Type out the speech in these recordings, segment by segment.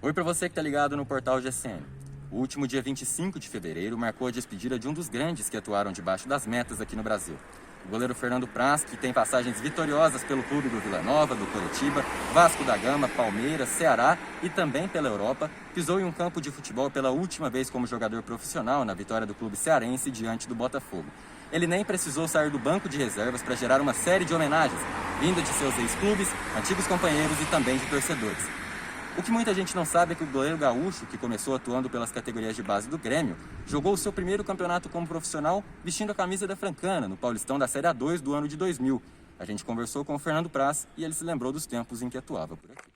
Oi para você que tá ligado no portal GCN. O último dia 25 de fevereiro marcou a despedida de um dos grandes que atuaram debaixo das metas aqui no Brasil. O goleiro Fernando Praz, que tem passagens vitoriosas pelo clube do Vila Nova, do Coritiba, Vasco da Gama, Palmeiras, Ceará e também pela Europa, pisou em um campo de futebol pela última vez como jogador profissional na vitória do clube cearense diante do Botafogo. Ele nem precisou sair do banco de reservas para gerar uma série de homenagens, vinda de seus ex-clubes, antigos companheiros e também de torcedores. O que muita gente não sabe é que o goleiro gaúcho, que começou atuando pelas categorias de base do Grêmio, jogou o seu primeiro campeonato como profissional vestindo a camisa da Francana, no Paulistão da Série A2 do ano de 2000. A gente conversou com o Fernando Praz e ele se lembrou dos tempos em que atuava por aqui.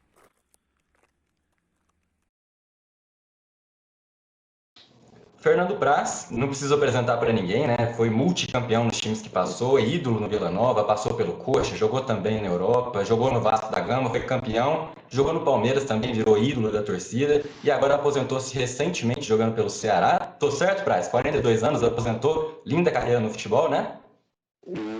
Fernando Praz, não preciso apresentar para ninguém, né? Foi multicampeão nos times que passou, é ídolo no Vila Nova, passou pelo Coxa, jogou também na Europa, jogou no Vasco da Gama, foi campeão, jogou no Palmeiras também, virou ídolo da torcida e agora aposentou-se recentemente jogando pelo Ceará. Tô certo, Praz? 42 anos, aposentou, linda carreira no futebol, né?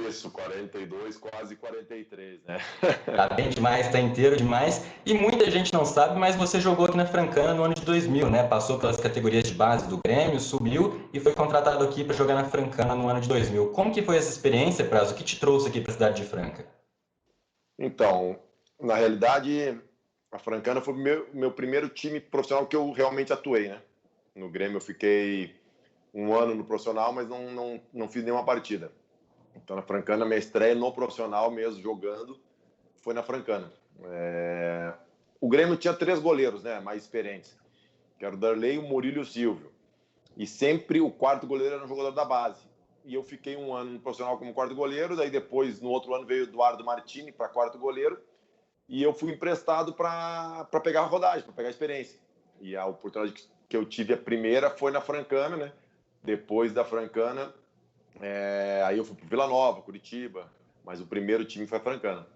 Isso, 42, quase 43, né? Tá bem demais, tá inteiro demais. E muita gente não sabe, mas você jogou aqui na Francana no ano de 2000, né? Passou pelas categorias de base do Grêmio, subiu e foi contratado aqui para jogar na Francana no ano de 2000. Como que foi essa experiência, Praz? O que te trouxe aqui para a cidade de Franca? Então, na realidade, a Francana foi meu primeiro time profissional que eu realmente atuei, né? No Grêmio eu fiquei um ano no profissional, mas não fiz nenhuma partida. Então, na Francana, minha estreia no profissional mesmo, jogando, foi na Francana. O Grêmio tinha 3 goleiros, né, mais experientes, que era o Darley, o Murilo e o Silvio. E sempre o quarto goleiro era um jogador da base. E eu fiquei um ano no profissional como quarto goleiro, daí depois, no outro ano, veio o Eduardo Martini para quarto goleiro, e eu fui emprestado para pegar a rodagem, para pegar a experiência. E a oportunidade que eu tive a primeira foi na Francana, né? Depois da Francana, aí eu fui para Vila Nova, Curitiba, mas o primeiro time foi a Francana.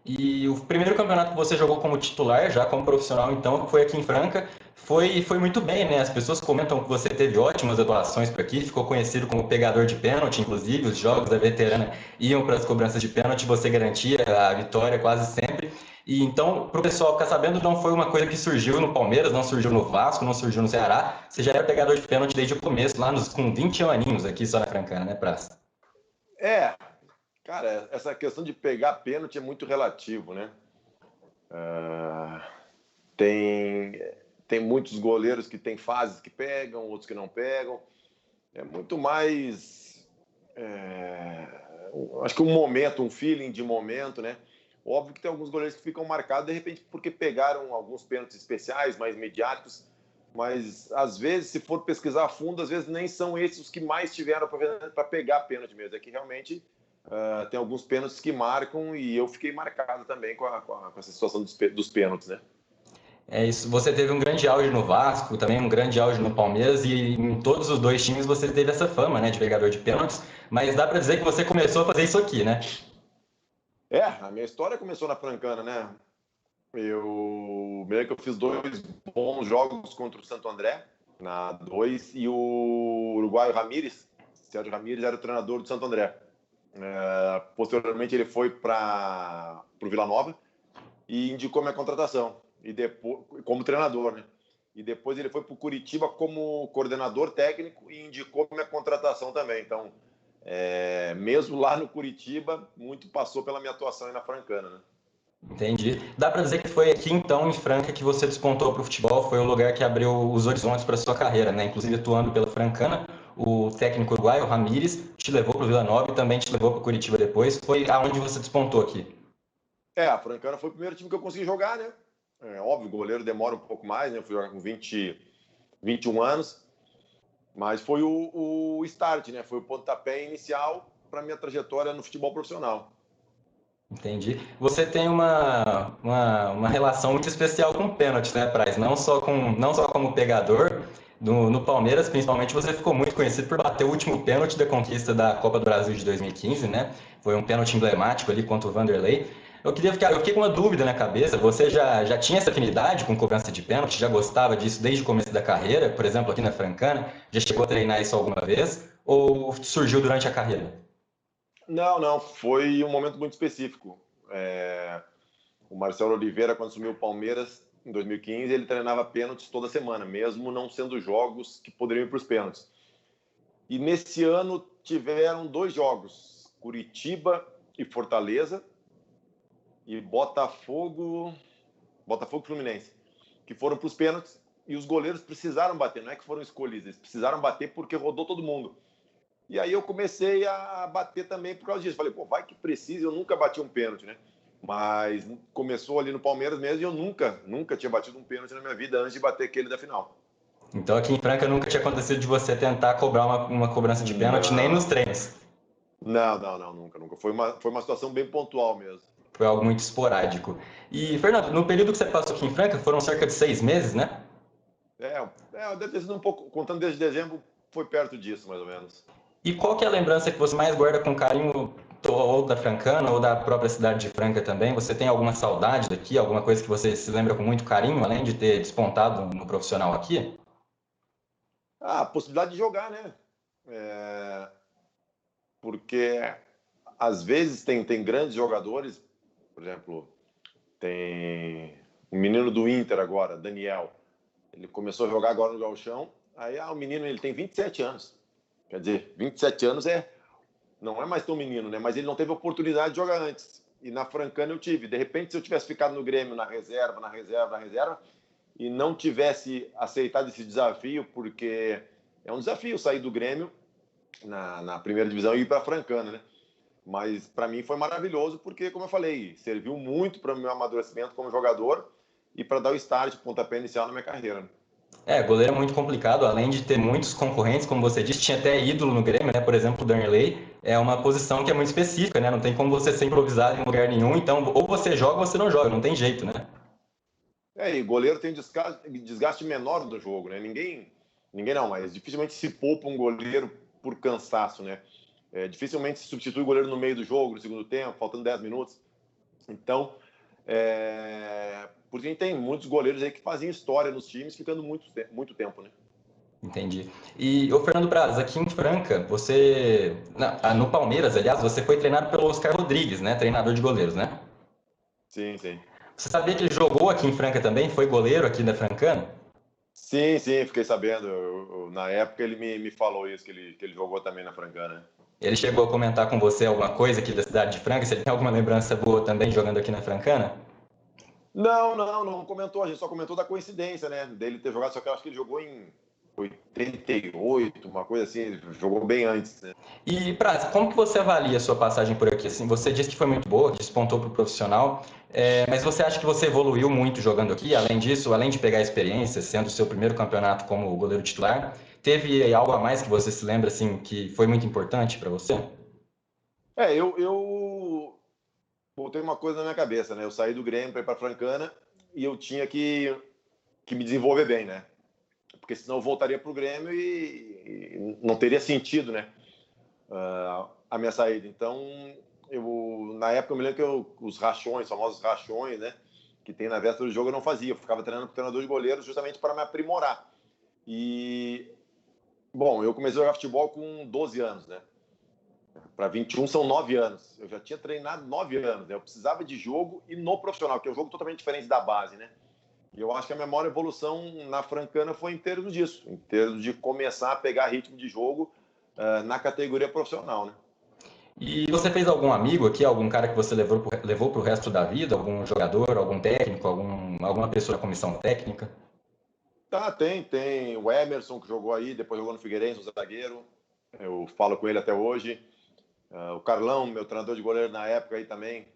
E o primeiro campeonato que você jogou como titular, já como profissional, então, que foi aqui em Franca, foi muito bem, né? As pessoas comentam que você teve ótimas atuações por aqui, ficou conhecido como pegador de pênalti, inclusive, os jogos da veterana iam para as cobranças de pênalti, você garantia a vitória quase sempre. E então, para o pessoal ficar sabendo, não foi uma coisa que surgiu no Palmeiras, não surgiu no Vasco, não surgiu no Ceará, você já era pegador de pênalti desde o começo, lá com 20 aninhos aqui só na Francana, né, Praça? Cara, essa questão de pegar pênalti é muito relativo, né? Tem muitos goleiros que têm fases que pegam, outros que não pegam. É muito mais. Acho que um momento, um feeling de momento, né? Óbvio que tem alguns goleiros que ficam marcados, de repente, porque pegaram alguns pênaltis especiais, mais mediáticos, mas às vezes, se for pesquisar a fundo, às vezes nem são esses os que mais tiveram para pegar pênalti mesmo. É que realmente tem alguns pênaltis que marcam e eu fiquei marcado também com essa situação dos pênaltis, né? É isso. Você teve um grande auge no Vasco, também um grande auge no Palmeiras, e em todos os dois times você teve essa fama, né, de pegador de pênaltis, mas dá pra dizer que você começou a fazer isso aqui, né? A minha história começou na Francana, né? Eu me lembro que eu fiz 2 bons jogos contra o Santo André, na 2, e o uruguaio Ramírez, Sérgio Ramírez, era o treinador do Santo André. Posteriormente ele foi para o Vila Nova e indicou minha contratação, e depois, como treinador, né? E depois ele foi para o Curitiba como coordenador técnico e indicou minha contratação também. Então, mesmo lá no Curitiba, muito passou pela minha atuação aí na Francana, né? Entendi. Dá pra dizer que foi aqui, então, em Franca, que você despontou pro futebol, foi o lugar que abriu os horizontes para sua carreira, né? Inclusive atuando pela Francana, o técnico uruguaio, o Ramírez, te levou pro Vila Nova e também te levou pro Curitiba depois. Foi aonde você despontou aqui. A Francana foi o primeiro time que eu consegui jogar, né? Óbvio, o goleiro demora um pouco mais, né? Eu fui jogar com 21 anos, mas foi o start, né? Foi o pontapé inicial para minha trajetória no futebol profissional. Entendi. Você tem uma relação muito especial com pênaltis, né, Praz? Não só como pegador, no Palmeiras, principalmente, você ficou muito conhecido por bater o último pênalti da conquista da Copa do Brasil de 2015, né? Foi um pênalti emblemático ali contra o Vanderlei. Eu fiquei com uma dúvida na cabeça. Você já tinha essa afinidade com cobrança de pênalti? Já gostava disso desde o começo da carreira? Por exemplo, aqui na Francana? Já chegou a treinar isso alguma vez? Ou surgiu durante a carreira? Não, foi um momento muito específico. O Marcelo Oliveira, quando assumiu o Palmeiras, em 2015, ele treinava pênaltis toda semana, mesmo não sendo jogos que poderiam ir para os pênaltis. E nesse ano tiveram 2 jogos, Curitiba e Fortaleza, e Botafogo e Fluminense, que foram para os pênaltis, e os goleiros precisaram bater, não é que foram escolhidos, eles precisaram bater porque rodou todo mundo. E aí eu comecei a bater também por causa disso. Falei, pô, vai que precisa, eu nunca bati um pênalti, né? Mas começou ali no Palmeiras mesmo e eu nunca tinha batido um pênalti na minha vida antes de bater aquele da final. Então aqui em Franca nunca tinha acontecido de você tentar cobrar uma cobrança de pênalti nem nos treinos. Não, nunca. Foi uma situação bem pontual mesmo. Foi algo muito esporádico. E, Fernando, no período que você passou aqui em Franca, foram cerca de 6 meses, né? Deve ter sido um pouco, contando desde dezembro, foi perto disso, mais ou menos. E qual que é a lembrança que você mais guarda com carinho, ou da Francana, ou da própria cidade de Franca também? Você tem alguma saudade daqui, alguma coisa que você se lembra com muito carinho, além de ter despontado no profissional aqui? A possibilidade de jogar, né? Porque às vezes tem grandes jogadores, por exemplo, tem um menino do Inter agora, Daniel. Ele começou a jogar agora no Gauchão. Aí o menino ele tem 27 anos. Quer dizer, 27 anos não é mais tão menino, né? Mas ele não teve oportunidade de jogar antes. E na Francana eu tive. De repente, se eu tivesse ficado no Grêmio na reserva, e não tivesse aceitado esse desafio, porque é um desafio sair do Grêmio na primeira divisão e ir para a Francana, né? Mas para mim foi maravilhoso porque, como eu falei, serviu muito para o meu amadurecimento como jogador e para dar o start, o pontapé inicial na minha carreira. Goleiro é muito complicado, além de ter muitos concorrentes, como você disse, tinha até ídolo no Grêmio, né? Por exemplo, o Darley é uma posição que é muito específica, né? Não tem como você ser improvisado em lugar nenhum, então ou você joga ou você não joga, não tem jeito, né? E goleiro tem desgaste menor do jogo, né? Ninguém não, mas dificilmente se poupa um goleiro por cansaço, né? Dificilmente se substitui o goleiro no meio do jogo, no segundo tempo, faltando 10 minutos. Então, porque a gente tem muitos goleiros aí que faziam história nos times, ficando muito tempo, né? Entendi. E, ô Fernando Braz, aqui em Franca, você, no Palmeiras, aliás, você foi treinado pelo Oscar Rodrigues, né? Treinador de goleiros, né? Sim, sim. Você sabia que ele jogou aqui em Franca também? Foi goleiro aqui da Francana? Sim, fiquei sabendo. Na época ele me falou isso, que ele jogou também na Francana. Ele chegou a comentar com você alguma coisa aqui da cidade de Franca? Você tem alguma lembrança boa também jogando aqui na Francana? Não comentou, a gente só comentou da coincidência, né? Dele ter jogado, só que eu acho que ele jogou em 88, uma coisa assim, ele jogou bem antes, né? E, Praz, como que você avalia a sua passagem por aqui? Assim, você disse que foi muito boa, que despontou para o profissional, mas você acha que você evoluiu muito jogando aqui? Além disso, além de pegar experiência, sendo o seu primeiro campeonato como goleiro titular, teve algo a mais que você se lembra, assim, que foi muito importante para você? Eu botei uma coisa na minha cabeça, né? Eu saí do Grêmio para ir para Francana e eu tinha que me desenvolver bem, né? Porque senão eu voltaria para o Grêmio e não teria sentido, né? A minha saída. Então, na época eu me lembro que os rachões, famosos rachões, né? Que tem na véspera do jogo, eu não fazia. Eu ficava treinando com o treinador de goleiros justamente para me aprimorar. E, bom, eu comecei a jogar futebol com 12 anos, né? Para 21 são 9 anos. Eu já tinha treinado 9 anos, né? Eu precisava de jogo e no profissional, que é um jogo totalmente diferente da base, né? E eu acho que a minha maior evolução na Francana foi em termos disso, em termos de começar a pegar ritmo de jogo na categoria profissional, né? E você fez algum amigo aqui, algum cara que você levou para o resto da vida? Algum jogador, algum técnico, alguma pessoa da comissão técnica? Tem o Emerson que jogou aí, depois jogou no Figueirense, o zagueiro. Eu falo com ele até hoje. O Carlão, meu treinador de goleiro na época aí também,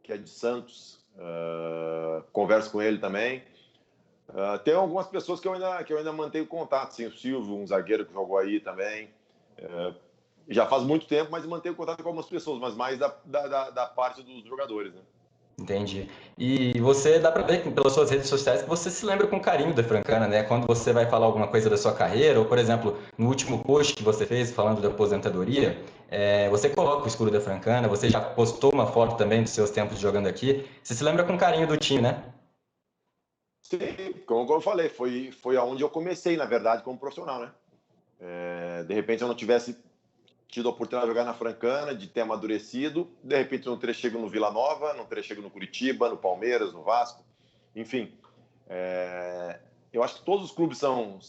que é de Santos. Converso com ele também. Tem algumas pessoas que eu ainda mantenho contato, sim, o Silvio, um zagueiro que jogou aí também. Já faz muito tempo, mas mantenho contato com algumas pessoas, mas mais da parte dos jogadores, né? Entendi. E você dá para ver pelas suas redes sociais que você se lembra com carinho da Francana, né? Quando você vai falar alguma coisa da sua carreira, ou por exemplo, no último post que você fez falando da aposentadoria, você coloca o escudo da Francana, você já postou uma foto também dos seus tempos jogando aqui. Você se lembra com carinho do time, né? Sim, como eu falei, foi aonde eu comecei, na verdade, como profissional, né? De repente eu não tivesse tido a oportunidade de jogar na Francana, de ter amadurecido, de repente não teria chego no Vila Nova, não teria chego no Curitiba, no Palmeiras, no Vasco, enfim. Eu acho que todos os clubes são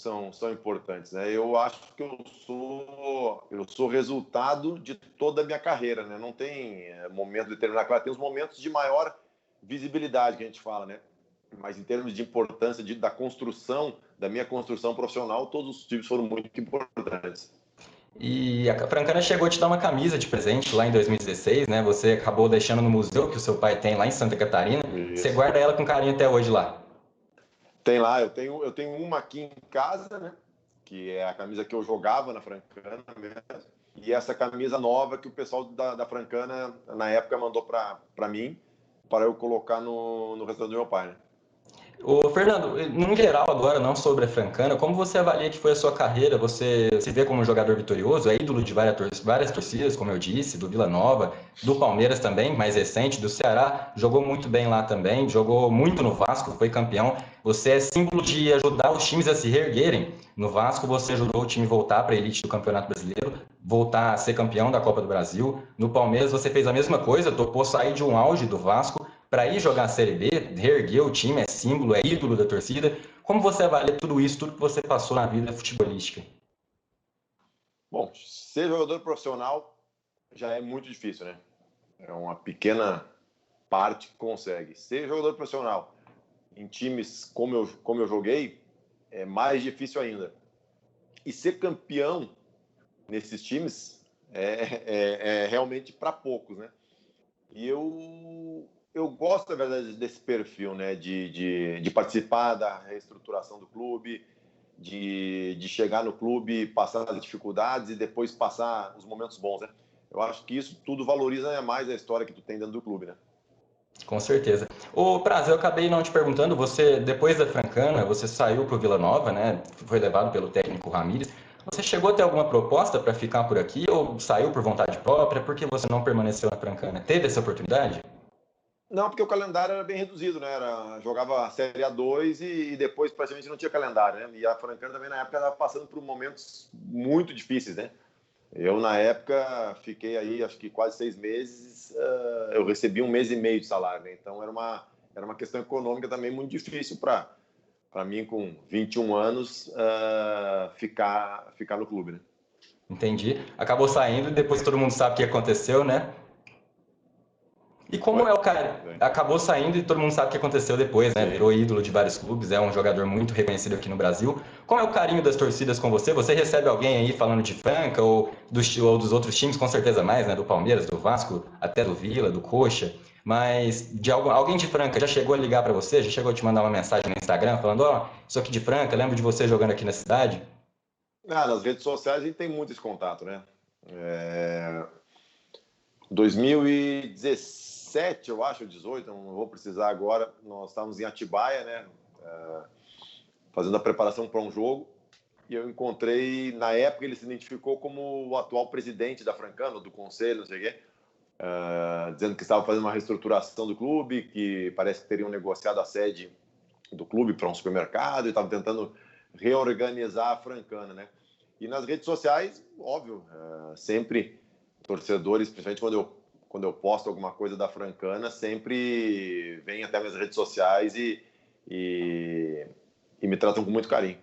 importantes, né? Eu acho que eu sou resultado de toda a minha carreira, né? Não tem momento determinado. Claro, tem os momentos de maior visibilidade que a gente fala, né? Mas em termos de importância da construção, da minha construção profissional, todos os times foram muito importantes. E a Francana chegou a te dar uma camisa de presente lá em 2016, né? Você acabou deixando no museu que o seu pai tem lá em Santa Catarina. Você Isso. guarda ela com carinho até hoje lá. Tem lá, eu tenho uma aqui em casa, né? Que é a camisa que eu jogava na Francana mesmo. E essa camisa nova que o pessoal da Francana, na época, mandou para mim, para eu colocar no restaurante do meu pai, né? Ô, Fernando, num geral agora, não sobre a Francana, como você avalia que foi a sua carreira? Você se vê como um jogador vitorioso, é ídolo de várias torcidas, como eu disse, do Vila Nova, do Palmeiras também, mais recente, do Ceará, jogou muito bem lá também, jogou muito no Vasco, foi campeão. Você é símbolo de ajudar os times a se reerguerem. No Vasco, você ajudou o time a voltar para a elite do Campeonato Brasileiro, voltar a ser campeão da Copa do Brasil. No Palmeiras, você fez a mesma coisa, topou sair de um auge do Vasco para ir jogar a Série B, reerguer o time, é símbolo, é ídolo da torcida. Como você avalia tudo isso, tudo que você passou na vida futebolística? Bom, ser jogador profissional já é muito difícil, né? É uma pequena parte que consegue. Ser jogador profissional em times como eu joguei é mais difícil ainda. E ser campeão nesses times é realmente para poucos, né? E eu gosto, na verdade, desse perfil, né? De participar da reestruturação do clube, de chegar no clube, passar as dificuldades e depois passar os momentos bons, né? Eu acho que isso tudo valoriza mais a história que tu tem dentro do clube, né? Com certeza. Ô, Praz, eu acabei não te perguntando, você, depois da Francana, você saiu para o Vila Nova, né? Foi levado pelo técnico Ramírez. Você chegou a ter alguma proposta para ficar por aqui ou saiu por vontade própria? Por que você não permaneceu na Francana? Teve essa oportunidade? Não, porque o calendário era bem reduzido, né? Jogava a Série A2 e depois praticamente não tinha calendário, né? E a Francana também na época estava passando por momentos muito difíceis, né? Eu, na época, fiquei aí, acho que quase 6 meses. Eu recebi 1 mês e meio de salário, né? Então, era uma questão econômica também muito difícil para mim, com 21 anos, ficar no clube, né? Entendi. Acabou saindo e depois todo mundo sabe o que aconteceu, né? E como Oi? é o cara? Acabou saindo e todo mundo sabe o que aconteceu depois, né? Sim. Virou ídolo de vários clubes, é um jogador muito reconhecido aqui no Brasil. Qual é o carinho das torcidas com você? Você recebe alguém aí falando de Franca ou dos outros times, com certeza mais, né? Do Palmeiras, do Vasco, até do Vila, do Coxa. Mas alguém de Franca já chegou a ligar para você? Já chegou a te mandar uma mensagem no Instagram falando: ó, sou aqui de Franca, lembro de você jogando aqui na cidade? Nas redes sociais a gente tem muito esse contato, né? 2017, eu acho, 18, não vou precisar agora, nós estávamos em Atibaia, né? Fazendo a preparação para um jogo, e eu encontrei, na época ele se identificou como o atual presidente da Francana, do conselho, não sei o quê, dizendo que estava fazendo uma reestruturação do clube, que parece que teriam negociado a sede do clube para um supermercado e estavam tentando reorganizar a Francana, né? E nas redes sociais, óbvio, sempre torcedores, principalmente quando eu posto alguma coisa da Francana, sempre vêm até minhas redes sociais e me tratam com muito carinho.